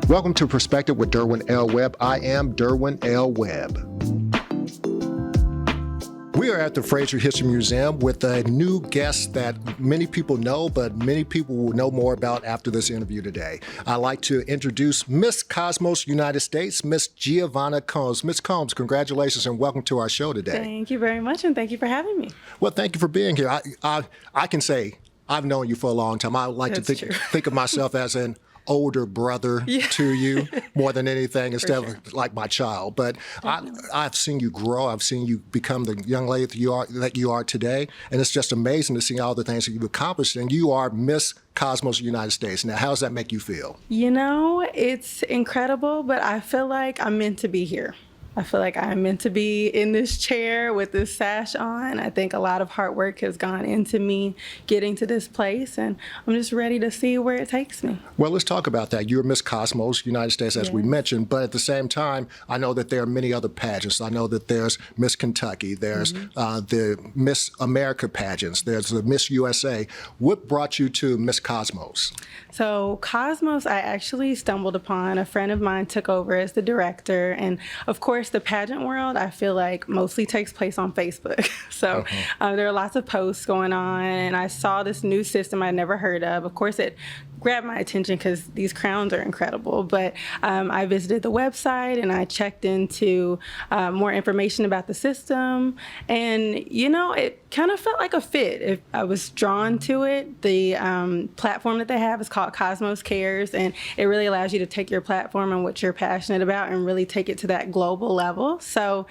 Welcome to Perspective with Derwin L. Webb. I am Derwin L. Webb. We are at the Fraser History Museum with a new guest that many people know, but many people will know more about after this interview today. I'd like to introduce Miss Cosmos United States, Miss Giavanna Combs. Miss Combs, congratulations and welcome to our show today. Thank you very much, and thank you for having me. Well, thank you for being here. I can say I've known you for a long time. I like to think of myself as an older brother to you more than anything, instead of like my child. But I've seen you grow. I've seen you become the young lady that you are today. And it's just amazing to see all the things that you've accomplished. And you are Miss Cosmos United States. Now, how does that make you feel? You know, it's incredible, but I feel like I'm meant to be here. I feel like I'm meant to be in this chair with this sash on. I think a lot of hard work has gone into me getting to this place, and I'm just ready to see where it takes me. Well, let's talk about that. You're Miss Cosmos United States, as we mentioned, but at the same time, I know that there are many other pageants. I know that there's Miss Kentucky, there's the Miss America pageants, there's the Miss USA. What brought you to Miss Cosmos? So Cosmos, I actually stumbled upon. A friend of mine took over as the director, and of course, the pageant world, I feel like, mostly takes place on Facebook. So there are lots of posts going on, and I saw this new system I'd never heard of. Of course, it grabbed my attention because these crowns are incredible. But I visited the website and I checked into more information about the system. And, you know, it kind of felt like a fit. I was drawn to it. The platform that they have is called Cosmos Cares, and it really allows you to take your platform and what you're passionate about and really take it to that global level. So,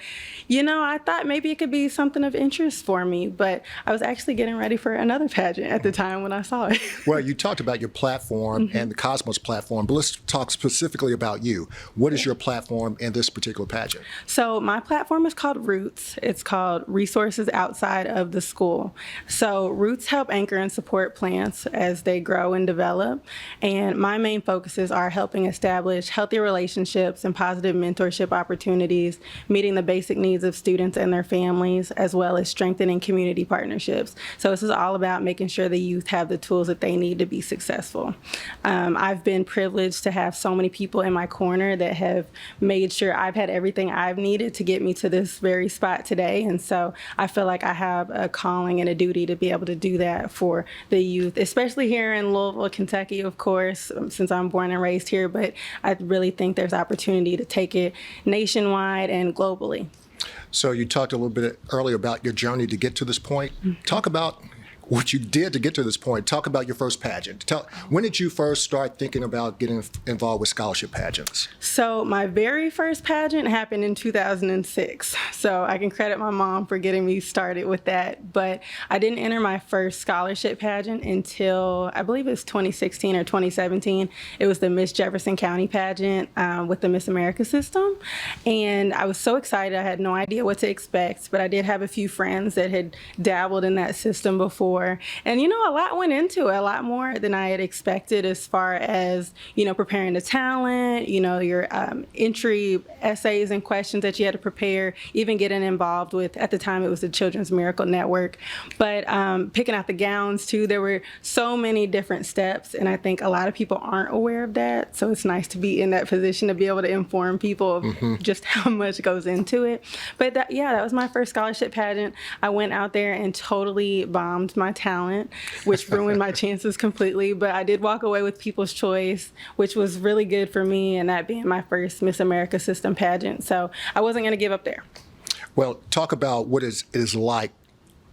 you know, I thought maybe it could be something of interest for me, but I was actually getting ready for another pageant at the time when I saw it. Well, you talked about your platform and the Cosmos platform, but let's talk specifically about you. What is your platform in this particular pageant? So my platform is called Roots. It's called Resources Outside of the School. So Roots help anchor and support plants as they grow and develop. And my main focuses are helping establish healthy relationships and positive mentorship opportunities, meeting the basic needs of students and their families, as well as strengthening community partnerships. So this is all about making sure the youth have the tools that they need to be successful. I've been privileged to have so many people in my corner that have made sure I've had everything I've needed to get me to this very spot today. And so I feel like I have a calling and a duty to be able to do that for the youth, especially here in Louisville, Kentucky, of course, since I'm born and raised here. But I really think there's opportunity to take it nationwide and globally. So you talked a little bit earlier about your journey to get to this point. Talk about what you did to get to this point. Talk about your first pageant. When did you first start thinking about getting involved with scholarship pageants? So my very first pageant happened in 2006. So I can credit my mom for getting me started with that. But I didn't enter my first scholarship pageant until, I believe it was 2016 or 2017. It was the Miss Jefferson County pageant with the Miss America system. And I was so excited. I had no idea what to expect, but I did have a few friends that had dabbled in that system before. And, you know, a lot went into it, a lot more than I had expected as far as, you know, preparing the talent, you know, your entry essays and questions that you had to prepare, even getting involved with, at the time it was the Children's Miracle Network, but picking out the gowns too. There were so many different steps, and I think a lot of people aren't aware of that. So it's nice to be in that position to be able to inform people of just how much goes into it. But that was my first scholarship pageant. I went out there and totally bombed my talent, which ruined my chances completely. But I did walk away with People's Choice, which was really good for me, and that being my first Miss America system pageant. So I wasn't going to give up there. Well, talk about what it is like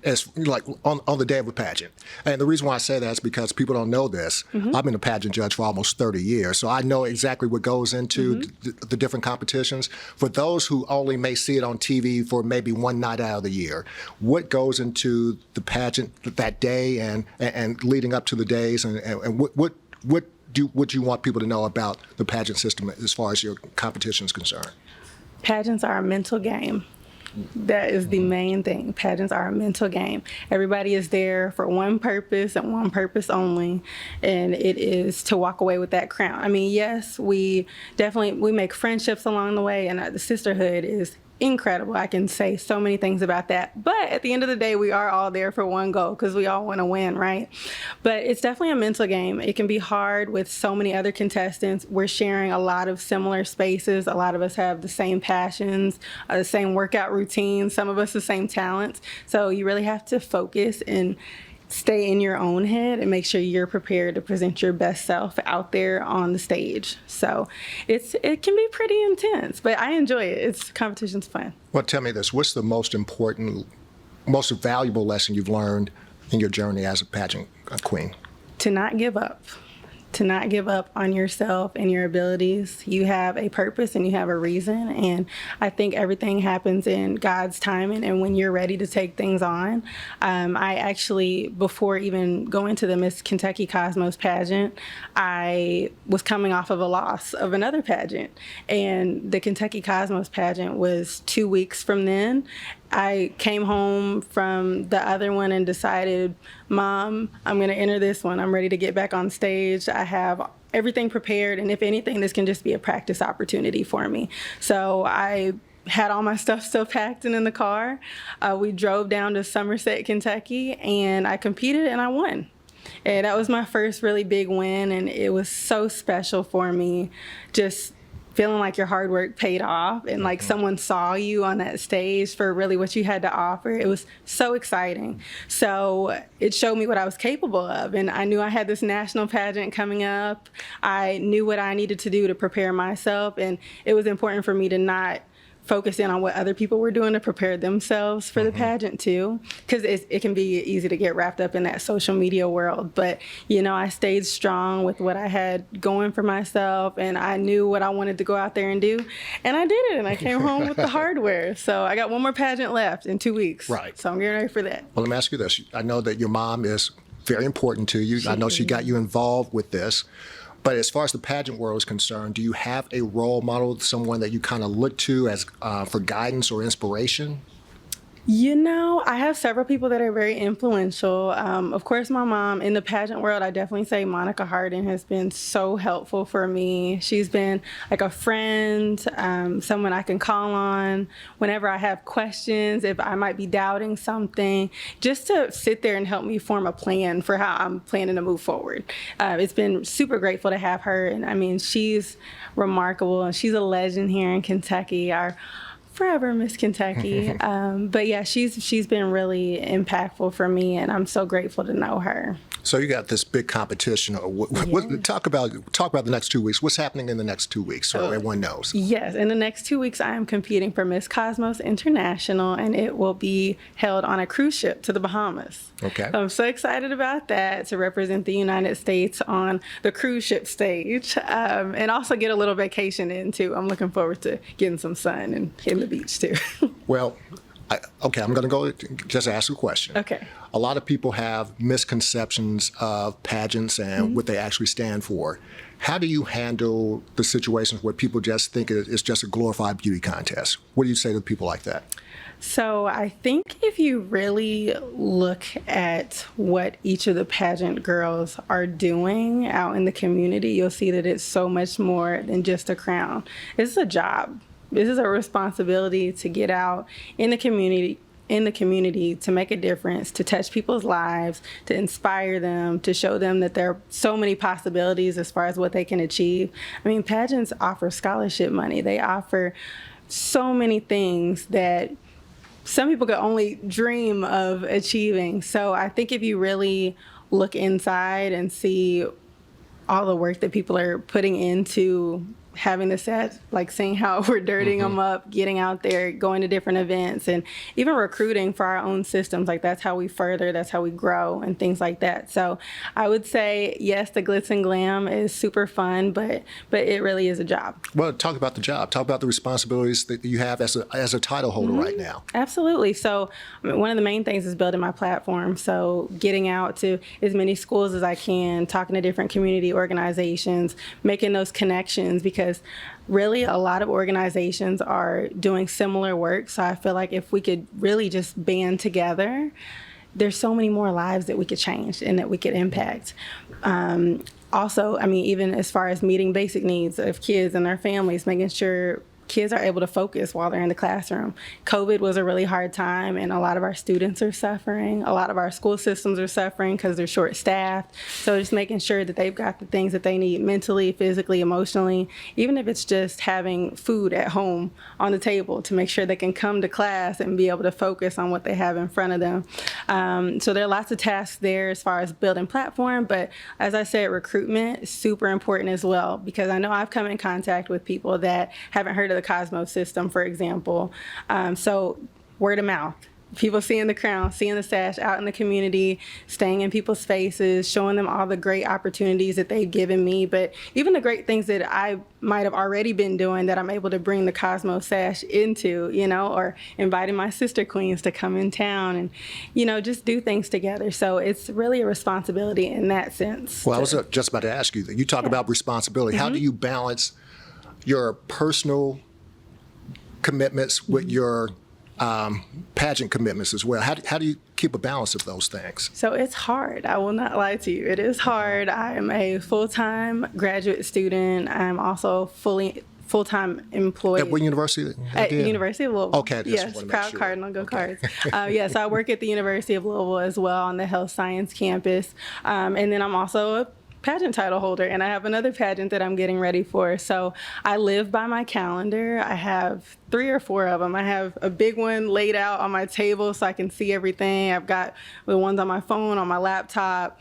on the day of a pageant. And the reason why I say that is because people don't know this. I've been a pageant judge for almost 30 years, so I know exactly what goes into the different competitions. For those who only may see it on TV for maybe one night out of the year, what goes into the pageant that day and leading up to the days, and what you want people to know about the pageant system as far as your competition is concerned? Pageants are a mental game. That is the main thing. Pageants are a mental game. Everybody is there for one purpose and one purpose only, and it is to walk away with that crown. I mean, yes, we make friendships along the way, and the sisterhood is incredible. I can say so many things about that. But at the end of the day, we are all there for one goal because we all want to win, right? But it's definitely a mental game. It can be hard with so many other contestants. We're sharing a lot of similar spaces. A lot of us have the same passions, the same workout routines, some of us the same talents. So you really have to focus and stay in your own head and make sure you're prepared to present your best self out there on the stage. So it can be pretty intense, but I enjoy it. Competition's fun. Well, tell me this, what's the most important, most valuable lesson you've learned in your journey as a pageant queen? To not give up. To not give up on yourself and your abilities. You have a purpose and you have a reason. And I think everything happens in God's timing and when you're ready to take things on. I actually, before even going to the Miss Kentucky Cosmos pageant, I was coming off of a loss of another pageant. And the Kentucky Cosmos pageant was 2 weeks from then. I came home from the other one and decided, Mom, I'm going to enter this one. I'm ready to get back on stage. I have everything prepared. And if anything, this can just be a practice opportunity for me. So I had all my stuff still packed and in the car. We drove down to Somerset, Kentucky, and I competed and I won. And that was my first really big win. And it was so special for me, just feeling like your hard work paid off and like someone saw you on that stage for really what you had to offer. It was so exciting. So it showed me what I was capable of. And I knew I had this national pageant coming up. I knew what I needed to do to prepare myself. And it was important for me to not focus in on what other people were doing to prepare themselves for the pageant too, because it can be easy to get wrapped up in that social media world. But I stayed strong with what I had going for myself, and I knew what I wanted to go out there and do, and I did it. And I came home with the hardware. So I got one more pageant left in 2 weeks. Right. So I'm getting ready for that. Well, let me ask you this. I know that your mom is very important to you. I know she got you involved with this. But as far as the pageant world is concerned, do you have a role model, someone that you kind of look to as for guidance or inspiration? I have several people that are very influential. Of course, my mom. In the pageant world, I definitely say Monica Hardin has been so helpful for me. She's been like a friend, someone I can call on whenever I have questions, if I might be doubting something, just to sit there and help me form a plan for how I'm planning to move forward. It's been super grateful to have her. And I mean, she's remarkable, and she's a legend here in Kentucky. Our forever Miss Kentucky. But yeah, she's been really impactful for me, and I'm so grateful to know her. So you got this big competition. Talk about the next 2 weeks. What's happening in the next 2 weeks so everyone knows? Yes, in the next 2 weeks, I am competing for Miss Cosmos International, and it will be held on a cruise ship to the Bahamas. Okay. I'm so excited about that, to represent the United States on the cruise ship stage, and also get a little vacation in too. I'm looking forward to getting some sun and hitting the beach too. Well, I'm going to go just ask a question. Okay. A lot of people have misconceptions of pageants and what they actually stand for. How do you handle the situations where people just think it's just a glorified beauty contest? What do you say to people like that? So I think if you really look at what each of the pageant girls are doing out in the community, you'll see that it's so much more than just a crown. It's a job. This is a responsibility to get out in the community to make a difference, to touch people's lives, to inspire them, to show them that there are so many possibilities as far as what they can achieve. I mean, pageants offer scholarship money. They offer so many things that some people could only dream of achieving. So I think if you really look inside and see all the work that people are putting into having the set, like seeing how we're dirtying them up, getting out there, going to different events, and even recruiting for our own systems. Like that's how we further, that's how we grow and things like that. So I would say, yes, the glitz and glam is super fun, but it really is a job. Well, talk about the job. Talk about the responsibilities that you have as a title holder right now. Absolutely. So one of the main things is building my platform. So getting out to as many schools as I can, talking to different community organizations, making those connections, because really a lot of organizations are doing similar work. So I feel like if we could really just band together, there's so many more lives that we could change and that we could impact. Also, I mean, even as far as meeting basic needs of kids and their families, making sure kids are able to focus while they're in the classroom. COVID was a really hard time, and a lot of our students are suffering. A lot of our school systems are suffering because they're short-staffed. So just making sure that they've got the things that they need mentally, physically, emotionally, even if it's just having food at home on the table to make sure they can come to class and be able to focus on what they have in front of them. So there are lots of tasks there as far as building platform, but as I said, recruitment is super important as well, because I know I've come in contact with people that haven't heard of the Cosmos system, for example. So word of mouth. People seeing the crown, seeing the sash out in the community, staying in people's faces, showing them all the great opportunities that they've given me, but even the great things that I might have already been doing that I'm able to bring the Cosmos sash into, or inviting my sister queens to come in town and, just do things together. So it's really a responsibility in that sense. Well, I was just about to ask you that. You talk about responsibility. How do you balance your personal commitments with your pageant commitments as well? How do you keep a balance of those things? So it's hard. I will not lie to you. It is hard. I am a full-time graduate student. I'm also full-time employee. At what university? At University of Louisville. Okay. Yes, proud Cardinal, go Cards. Yes, I work at the University of Louisville as well on the health science campus. And then I'm also a pageant title holder, and I have another pageant that I'm getting ready for. So I live by my calendar. I have 3 or 4 of them. I have a big one laid out on my table so I can see everything. I've got the ones on my phone, on my laptop.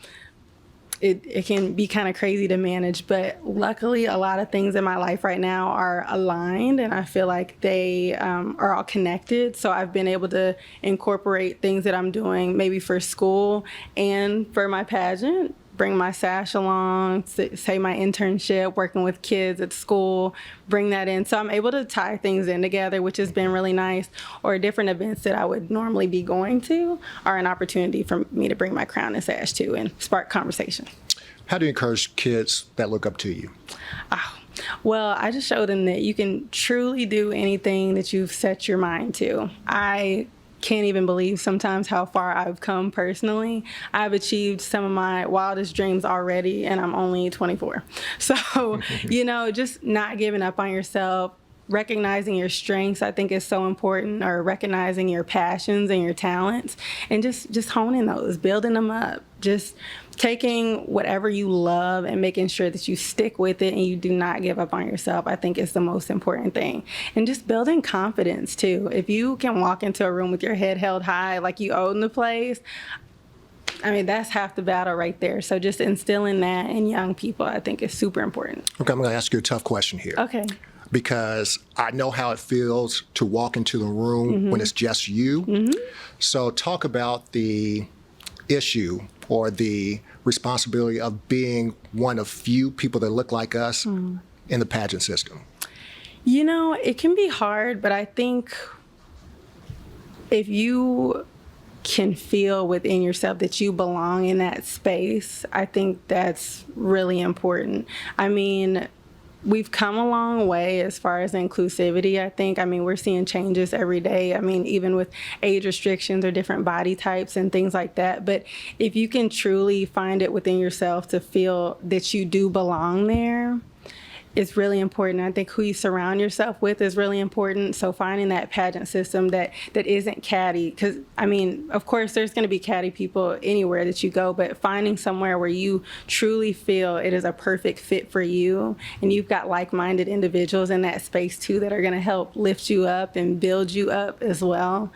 It can be kind of crazy to manage, but luckily a lot of things in my life right now are aligned, and I feel like they are all connected. So I've been able to incorporate things that I'm doing maybe for school and for my pageant, bring my sash along, say my internship, working with kids at school, bring that in. So I'm able to tie things in together, which has been really nice. Or different events that I would normally be going to are an opportunity for me to bring my crown and sash to and spark conversation. How do you encourage kids that look up to you? Well, I just show them that you can truly do anything that you've set your mind to. I can't even believe sometimes how far I've come personally. I've achieved some of my wildest dreams already, and I'm only 24. So, just not giving up on yourself, recognizing your strengths, I think is so important, or recognizing your passions and your talents, and just honing those, building them up, just taking whatever you love and making sure that you stick with it and you do not give up on yourself, I think is the most important thing. And just building confidence too. If you can walk into a room with your head held high like you own the place, that's half the battle right there. So just instilling that in young people, I think, is super important. Okay, I'm going to ask you a tough question here. Okay. Because I know how it feels to walk into the room when it's just you. So talk about the issue or the responsibility of being one of few people that look like us in the pageant system. It can be hard, but I think if you can feel within yourself that you belong in that space, I think that's really important. We've come a long way as far as inclusivity, I think. We're seeing changes every day. Even with age restrictions or different body types and things like that. But if you can truly find it within yourself to feel that you do belong there, it's really important. I think who you surround yourself with is really important. So finding that pageant system that isn't catty, because of course there's going to be catty people anywhere that you go, but finding somewhere where you truly feel it is a perfect fit for you, and you've got like-minded individuals in that space too that are going to help lift you up and build you up as well.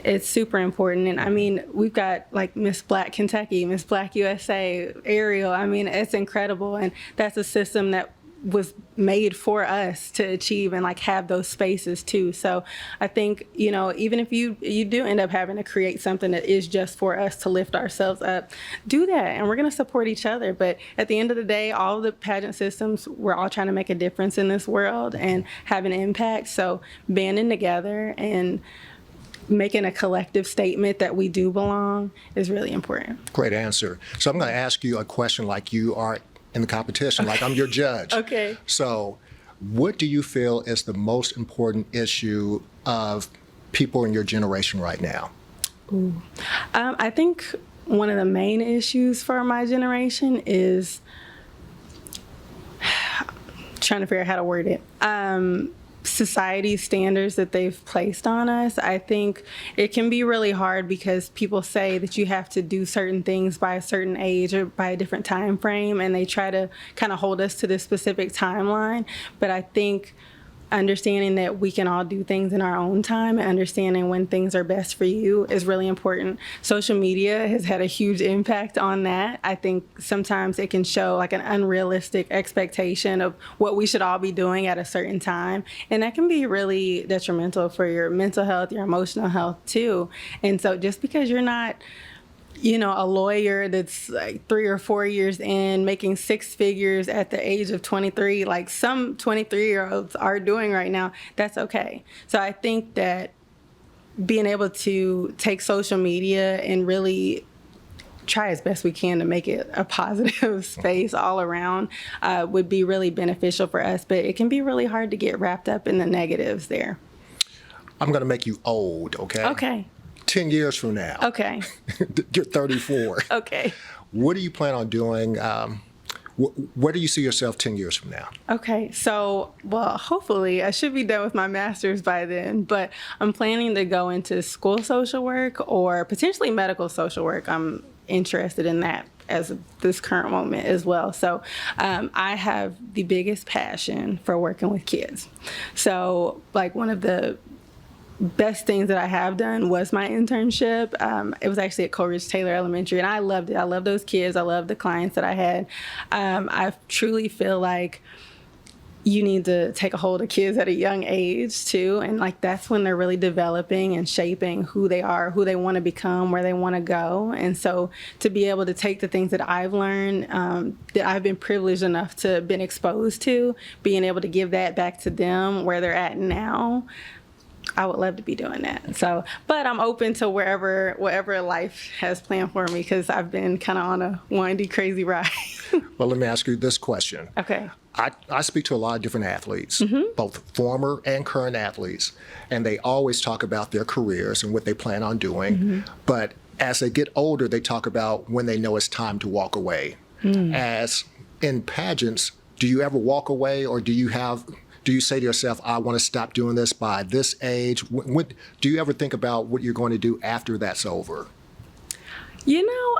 It's super important. And we've got like Miss Black Kentucky, Miss Black USA, Ariel. It's incredible. And that's a system that was made for us to achieve and have those spaces too. So I think, even if you do end up having to create something that is just for us to lift ourselves up, do that. And we're going to support each other. But at the end of the day, all of the pageant systems, we're all trying to make a difference in this world and have an impact. So banding together and making a collective statement that we do belong is really important. Great answer. So I'm going to ask you a question like you are in the competition, like I'm your judge. Okay. So what do you feel is the most important issue of people in your generation right now? I think one of the main issues for my generation is trying to figure out how to word it. society standards that they've placed on us, I think it can be really hard because people say that you have to do certain things by a certain age or by a different time frame, and they try to kind of hold us to this specific timeline. But I think understanding that we can all do things in our own time and understanding when things are best for you is really important. Social media has had a huge impact on that. I think sometimes it can show like an unrealistic expectation of what we should all be doing at a certain time. And that can be really detrimental for your mental health, your emotional health too. And so just because you're not a lawyer that's like 3 or 4 years in, making 6 figures at the age of 23, like some 23-year-olds are doing right now, that's okay. So I think that being able to take social media and really try as best we can to make it a positive space all around would be really beneficial for us. But it can be really hard to get wrapped up in the negatives there. I'm going to make you old, okay? Okay. 10 years from now. Okay. You're 34. Okay. What do you plan on doing? Where do you see yourself 10 years from now? Okay. So, well, hopefully I should be done with my master's by then, but I'm planning to go into school social work or potentially medical social work. I'm interested in that as of this current moment as well. So I have the biggest passion for working with kids. So like one of the best things that I have done was my internship. It was actually at Coleridge Taylor Elementary, and I loved it. I love those kids. I love the clients that I had. I truly feel like you need to take a hold of kids at a young age too, and like that's when they're really developing and shaping who they are, who they want to become, where they want to go. And so to be able to take the things that I've learned, that I've been privileged enough to have been exposed to, being able to give that back to them where they're at now, I would love to be doing that. So, but I'm open to whatever life has planned for me because I've been kind of on a windy, crazy ride. Well, let me ask you this question. Okay. I speak to a lot of different athletes, both former and current athletes, and they always talk about their careers and what they plan on doing. But as they get older, they talk about when they know it's time to walk away. As in pageants, do you ever walk away, or do you say to yourself, I want to stop doing this by this age? Do you ever think about what you're going to do after that's over?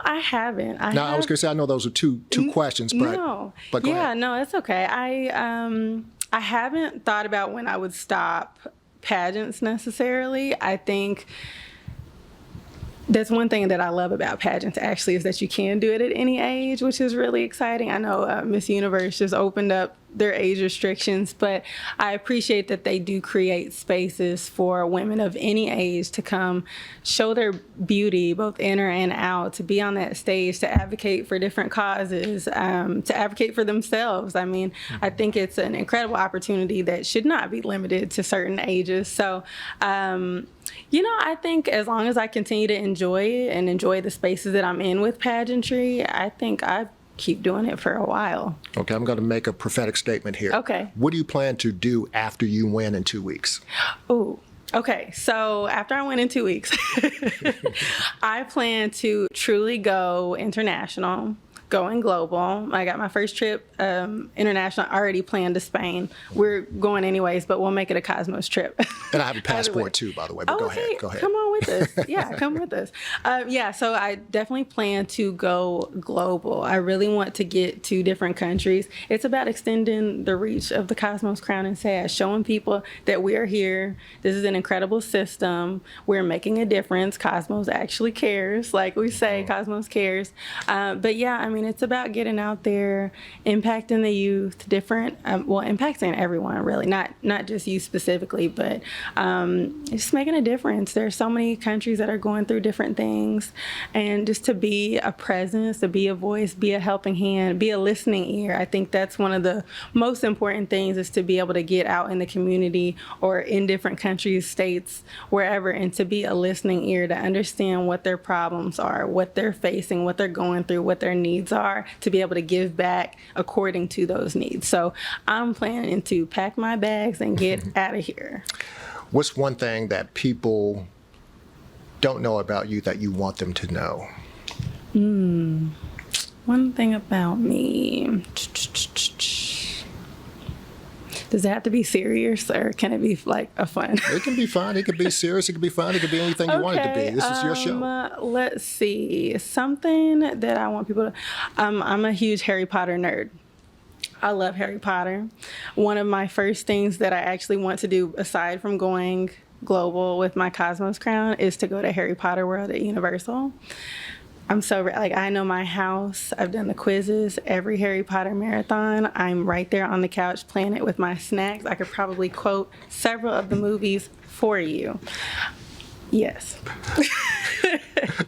I haven't. I was going to say, I know those are two questions, but but go ahead. No, it's okay. I haven't thought about when I would stop pageants necessarily. I think that's one thing that I love about pageants, actually, is that you can do it at any age, which is really exciting. I know Miss Universe just opened up their age restrictions, but I appreciate that they do create spaces for women of any age to come show their beauty, both inner and out, to be on that stage, to advocate for different causes, to advocate for themselves. I mean, I think it's an incredible opportunity that should not be limited to certain ages. So, I think as long as I continue to enjoy it and enjoy the spaces that I'm in with pageantry, I think I keep doing it for a while. Okay, I'm going to make a prophetic statement here. Okay. What do you plan to do after you win in 2 weeks? Ooh. Okay, so after I win in 2 weeks, I plan to truly go international, going global. I got my first trip international already planned to Spain. We're going anyways, but we'll make it a Cosmos trip. And I have a passport too, by the way, but go ahead. Come on with us. Yeah, come with us. So I definitely plan to go global. I really want to get to different countries. It's about extending the reach of the Cosmos Crown and Sash, showing people that we are here. This is an incredible system. We're making a difference. Cosmos actually cares. Like we say, Cosmos cares. But yeah, I mean, it's about getting out there, impacting the youth, impacting everyone really, not just youth specifically, but just making a difference. There are so many countries that are going through different things, and just to be a presence, to be a voice, be a helping hand, be a listening ear. I think that's one of the most important things, is to be able to get out in the community or in different countries, states, wherever, and to be a listening ear, to understand what their problems are, what they're facing, what they're going through, what their needs are, to be able to give back according to those needs. So I'm planning to pack my bags and get out of here. What's one thing that people don't know about you that you want them to know? One thing about me. Does it have to be serious, or can it be like a fun? It can be fun. It could be serious. It could be fun. It could be anything you want it to be. This is your show. Let's see. Something that I want people to... I'm a huge Harry Potter nerd. I love Harry Potter. One of my first things that I actually want to do, aside from going global with my Cosmos crown, is to go to Harry Potter World at Universal. I'm so, like, I know my house. I've done the quizzes, every Harry Potter marathon. I'm right there on the couch playing it with my snacks. I could probably quote several of the movies for you. Yes.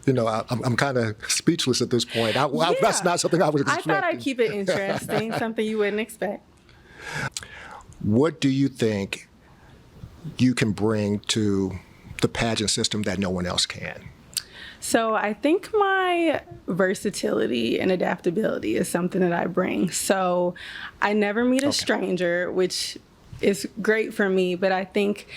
You know, I'm kind of speechless at this point. That's not something I was expecting. I thought I'd keep it interesting, something you wouldn't expect. What do you think you can bring to the pageant system that no one else can? So I think my versatility and adaptability is something that I bring. So I never meet a stranger, which is great for me, but I think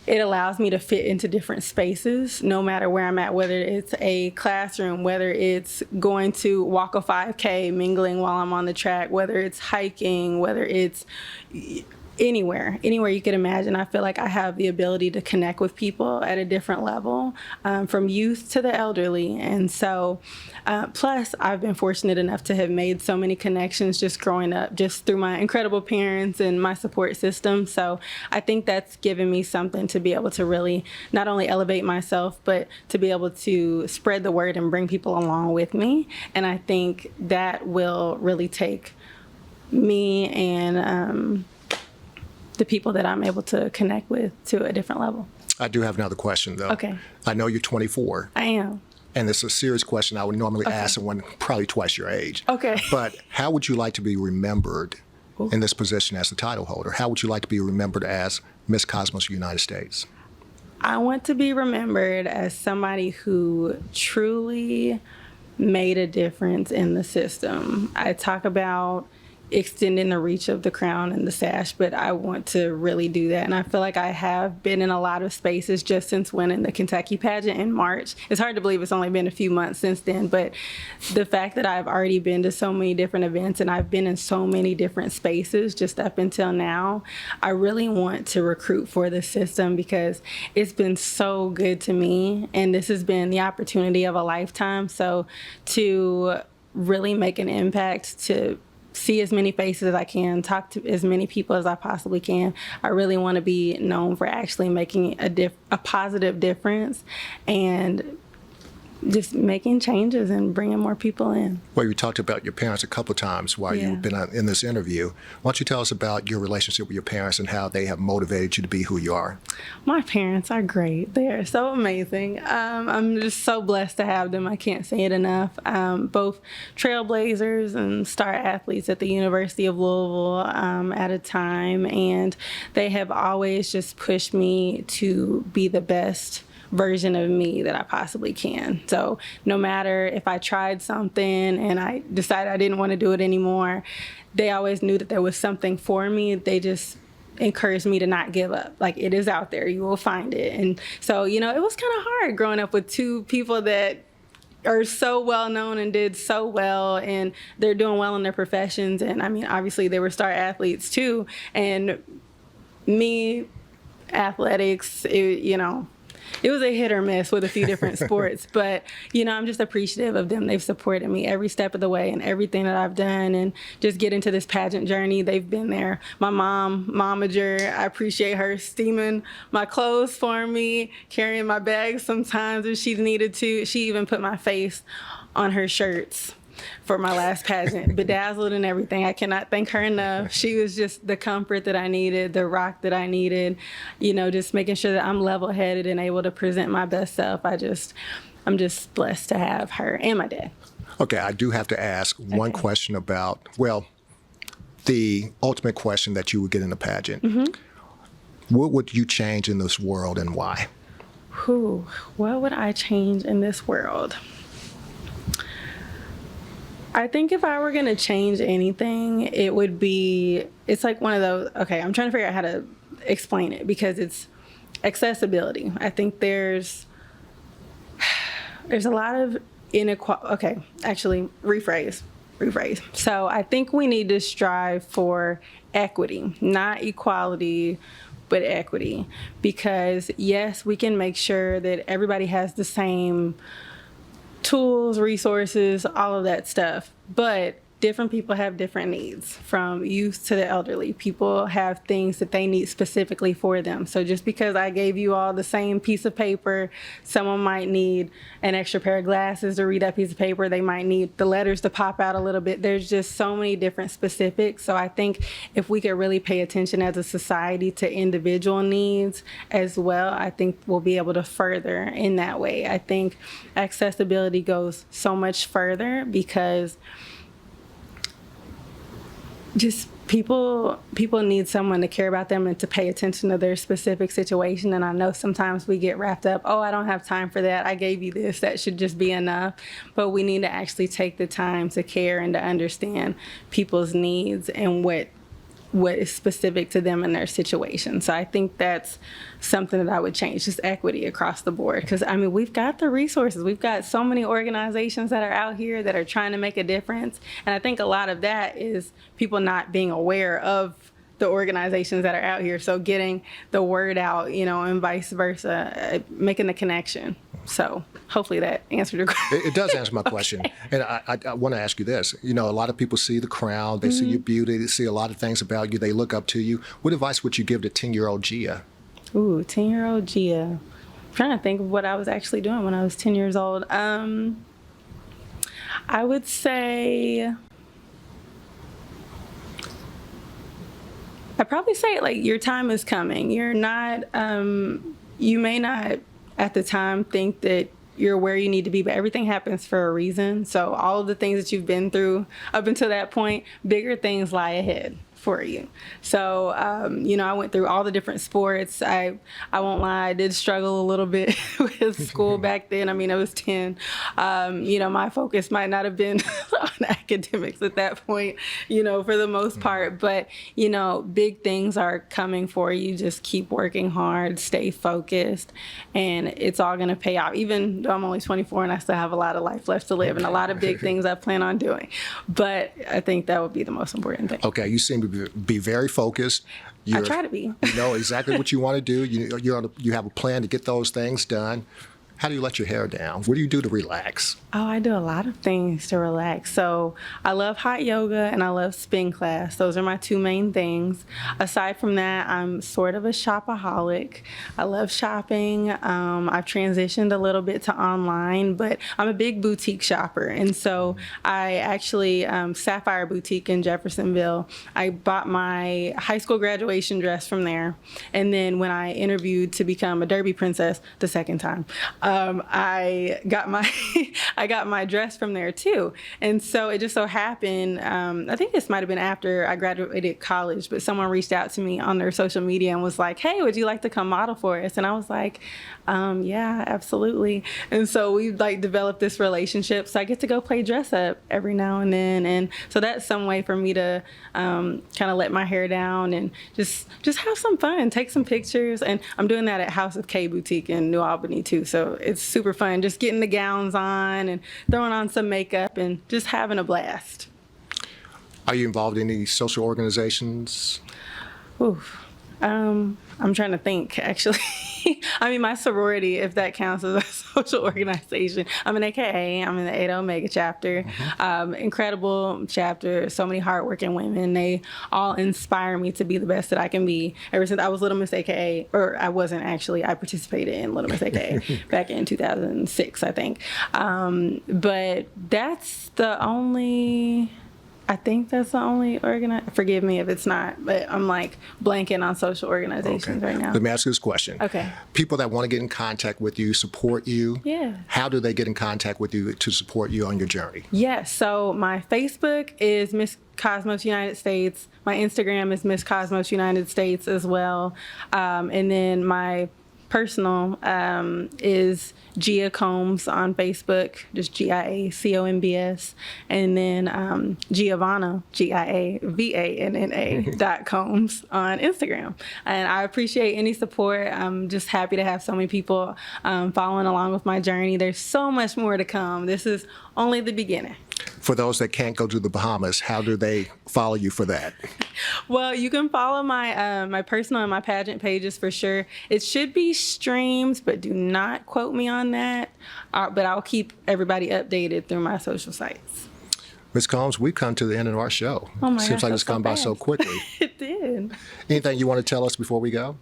it allows me to fit into different spaces, no matter where I'm at, whether it's a classroom, whether it's going to walk a 5K, mingling while I'm on the track, whether it's hiking, whether it's anywhere you could imagine. I feel like I have the ability to connect with people at a different level, from youth to the elderly. And so, plus I've been fortunate enough to have made so many connections just growing up, just through my incredible parents and my support system. So I think that's given me something to be able to really not only elevate myself, but to be able to spread the word and bring people along with me. And I think that will really take me and the people that I'm able to connect with to a different level. I do have another question, though. Okay. I know you're 24. I am. And it's a serious question I would normally ask someone probably twice your age. Okay. But how would you like to be remembered in this position as the title holder? How would you like to be remembered as Miss Cosmos United States? I want to be remembered as somebody who truly made a difference in the system. I talk about extending the reach of the crown and the sash, but I want to really do that. And I feel like I have been in a lot of spaces just since winning the Kentucky pageant in March. It's hard to believe it's only been a few months since then, but the fact that I've already been to so many different events and I've been in so many different spaces just up until now, I really want to recruit for the system because it's been so good to me, and this has been the opportunity of a lifetime. So to really make an impact, to see as many faces as I can, talk to as many people as I possibly can. I really want to be known for actually making a positive difference and just making changes and bringing more people in. Well, you talked about your parents a couple of times while you've been in this interview. Why don't you tell us about your relationship with your parents and how they have motivated you to be who you are? My parents are great. They are so amazing. I'm just so blessed to have them. I can't say it enough. Both trailblazers and star athletes at the University of Louisville at a time. And they have always just pushed me to be the best version of me that I possibly can. So no matter if I tried something and I decided I didn't want to do it anymore, they always knew that there was something for me. They just encouraged me to not give up. Like, it is out there, you will find it. And so, you know, it was kind of hard growing up with two people that are so well known and did so well, and they're doing well in their professions. And I mean, obviously they were star athletes too. And me, athletics, it was a hit or miss with a few different sports, but, I'm just appreciative of them. They've supported me every step of the way and everything that I've done, and just get into this pageant journey. They've been there. My mom, momager, I appreciate her steaming my clothes for me, carrying my bags sometimes if she needed to. She even put my face on her shirts for my last pageant, bedazzled and everything. I cannot thank her enough. She was just the comfort that I needed, the rock that I needed, just making sure that I'm level-headed and able to present my best self. I'm just blessed to have her and my dad. Okay, I do have to ask one question about, the ultimate question that you would get in a pageant. Mm-hmm. What would you change in this world and why? What would I change in this world? I think if I were going to change anything, it's like one of those, I'm trying to figure out how to explain it because it's accessibility. I think there's a lot of inequality. Okay, actually, rephrase. rephrase. So I think we need to strive for equity, not equality, but equity. Because yes, we can make sure that everybody has the same tools, resources, all of that stuff. But different people have different needs, from youth to the elderly. People have things that they need specifically for them. So just because I gave you all the same piece of paper, someone might need an extra pair of glasses to read that piece of paper. They might need the letters to pop out a little bit. There's just so many different specifics. So I think if we could really pay attention as a society to individual needs as well, I think we'll be able to further in that way. I think accessibility goes so much further because just people need someone to care about them and to pay attention to their specific situation. And I know sometimes we get wrapped up, oh, I don't have time for that. I gave you this. That should just be enough. But we need to actually take the time to care and to understand people's needs and what is specific to them and their situation. So I think that's something that I would change, just equity across the board. Because, I mean, we've got the resources. We've got so many organizations that are out here that are trying to make a difference. And I think a lot of that is people not being aware of the organizations that are out here. So getting the word out, you know, and vice versa, making the connection. So hopefully that answered your question. It does answer my question. Okay. And I want to ask you this. You know, a lot of people see the crowd, they see your beauty, they see a lot of things about you, they look up to you. What advice would you give to 10-year-old Gia? Ooh, 10-year-old Gia. I'm trying to think of what I was actually doing when I was 10 years old. I would say, I'd probably say, like, your time is coming. You're not, you may not at the time think that you're where you need to be, but everything happens for a reason. So all of the things that you've been through up until that point, bigger things lie ahead for you. So, you know, I went through all the different sports. I won't lie, I did struggle a little bit with school back then. I mean, I was 10. You know, my focus might not have been on academics at that point, you know, for the most part. But, you know, big things are coming for you. Just keep working hard, stay focused, and it's all going to pay off. Even though I'm only 24 and I still have a lot of life left to live and a lot of big things I plan on doing. But I think that would be the most important thing. Okay, you seem to be very focused. I try to be. You know exactly what you want to do. You have a plan to get those things done. How do you let your hair down? What do you do to relax? Oh, I do a lot of things to relax. So I love hot yoga and I love spin class. Those are my two main things. Aside from that, I'm sort of a shopaholic. I love shopping. I've transitioned a little bit to online, but I'm a big boutique shopper. And so I actually, Sapphire Boutique in Jeffersonville, I bought my high school graduation dress from there. And then when I interviewed to become a Derby princess the second time, I got my dress from there too. And so it just so happened, I think this might have been after I graduated college, but someone reached out to me on their social media and was like, hey, would you like to come model for us? And I was like, yeah, absolutely. And so we like developed this relationship. So I get to go play dress up every now and then. And so that's some way for me to kind of let my hair down and just have some fun, take some pictures. And I'm doing that at House of K Boutique in New Albany too. So it's super fun, just getting the gowns on and throwing on some makeup and just having a blast. Are you involved in any social organizations? Oof. I'm trying to think, actually. I mean, my sorority, if that counts as a social organization, I'm an AKA. I'm in the 8 Omega chapter. Incredible chapter. So many hardworking women. They all inspire me to be the best that I can be. Ever since I was Little Miss AKA, or I wasn't actually, I participated in Little Miss AKA back in 2006, I think. But that's the only... I think that's the only forgive me if it's not, but I'm like blanking on social organizations right now. Let me ask you this question. Okay. People that want to get in contact with you, support you, yeah. How do they get in contact with you to support you on your journey? Yes. So my Facebook is Miss Cosmos United States. My Instagram is Miss Cosmos United States as well. And then my personal is Gia Combs on Facebook, just GIACOMBS, and then Giavanna, GIAVANNA .Combs on Instagram. And I appreciate any support. I'm just happy to have so many people following along with my journey. There's so much more to come. This is only the beginning. For those that can't go to the Bahamas, how do they follow you for that? Well, you can follow my my personal and my pageant pages for sure. It should be streams, but do not quote me on that. But I'll keep everybody updated through my social sites. Ms. Combs, we've come to the end of our show. Oh my Seems gosh, like that's it's gone by so quickly. It did. Anything you want to tell us before we go?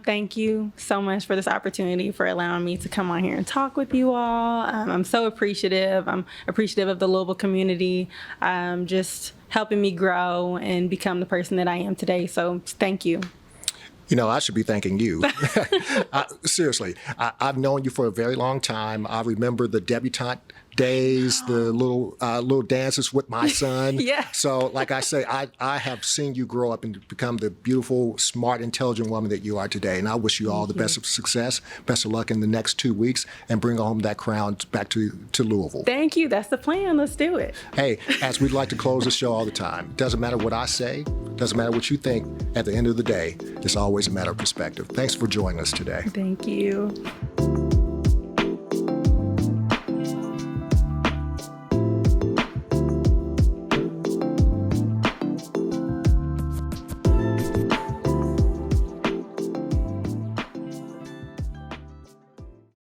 Thank you so much for this opportunity, for allowing me to come on here and talk with you all. I'm so appreciative. I'm appreciative of the Louisville community, just helping me grow and become the person that I am today. So thank you. You know, I should be thanking you. Seriously, I've known you for a very long time. I remember the debutante days, the little dances with my son. Yeah. So, like I say, I have seen you grow up and become the beautiful, smart, intelligent woman that you are today. And I wish you all the best of success, best of luck in the next 2 weeks, and bring home that crown back to Louisville. Thank you. That's the plan. Let's do it. Hey, as we'd like to close the show all the time, doesn't matter what I say, doesn't matter what you think. At the end of the day, it's always a matter of perspective. Thanks for joining us today. Thank you.